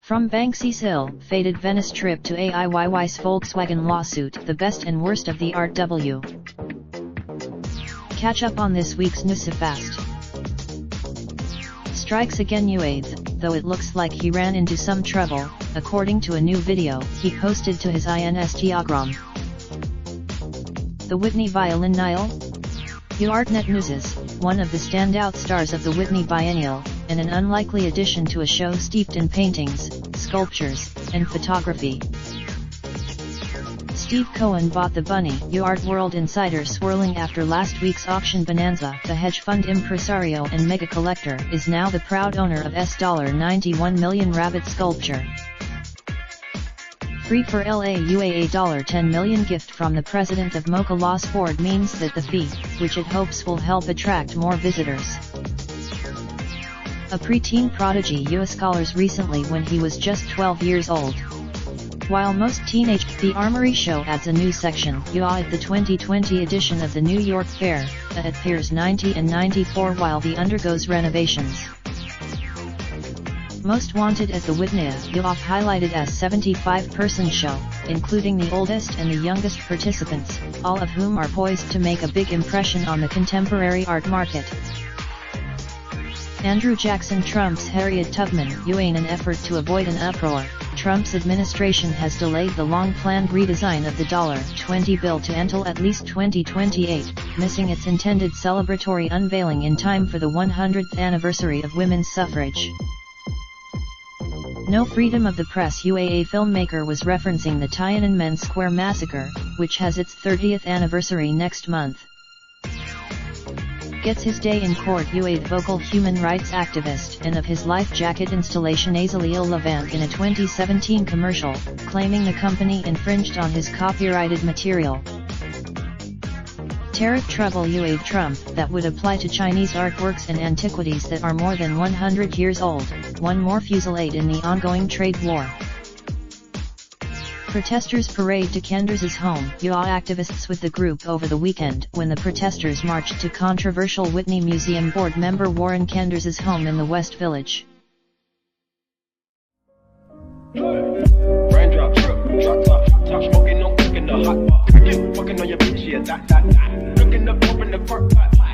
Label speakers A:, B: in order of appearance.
A: From Banksys' ill-fated Venice trip to Weiweis Volkswagen lawsuit, the best and worst of the Art W. Catch up on this week's news fast. Strikes again Weiweis, though it looks like he ran into some trouble, according to a new video he posted to his Instagram. The Whitney violin Nile? UArtNet News, one of the standout stars of the Whitney Biennial, and an unlikely addition to a show steeped in paintings, sculptures, and photography. Steve Cohen bought the bunny. UArt World Insider swirling after last week's auction bonanza. The hedge fund impresario and mega collector is now the proud owner of $91 million rabbit sculpture. Free for LAUA $10 million gift from the president of Mocha Law Board means that the fee, which it hopes will help attract more visitors. A preteen prodigy US scholars recently when he was just 12 years old. While most The Armory Show adds a new section, at the 2020 edition of the New York Fair, at Piers 90 and 94 while the undergoes renovations. Most Wanted at the Whitney, highlighted as 75-person show, including the oldest and the youngest participants, all of whom are poised to make a big impression on the contemporary art market. Andrew Jackson trumps Harriet Tubman. In an effort to avoid an uproar, Trump's administration has delayed the long-planned redesign of the $20 bill to until at least 2028, missing its intended celebratory unveiling in time for the 100th anniversary of women's suffrage. No freedom of the press. UAA filmmaker was referencing the Tiananmen Square massacre, which has its 30th anniversary next month. Gets his day in court. The vocal human rights activist and of his life jacket installation Azalea Levant in a 2017 commercial, claiming the company infringed on his copyrighted material. Tariff trouble. Trump that would apply to Chinese artworks and antiquities that are more than 100 years old, one more fusillade in the ongoing trade war. Protesters parade to Kenders's home. Activists with the group over the weekend when the protesters marched to controversial Whitney Museum board member Warren Kenders's home in the West Village.
B: Raindrop, drop top smoking, no cooking the hot pot. Fucking on your bitch, yeah, that. Looking up, open the park pot.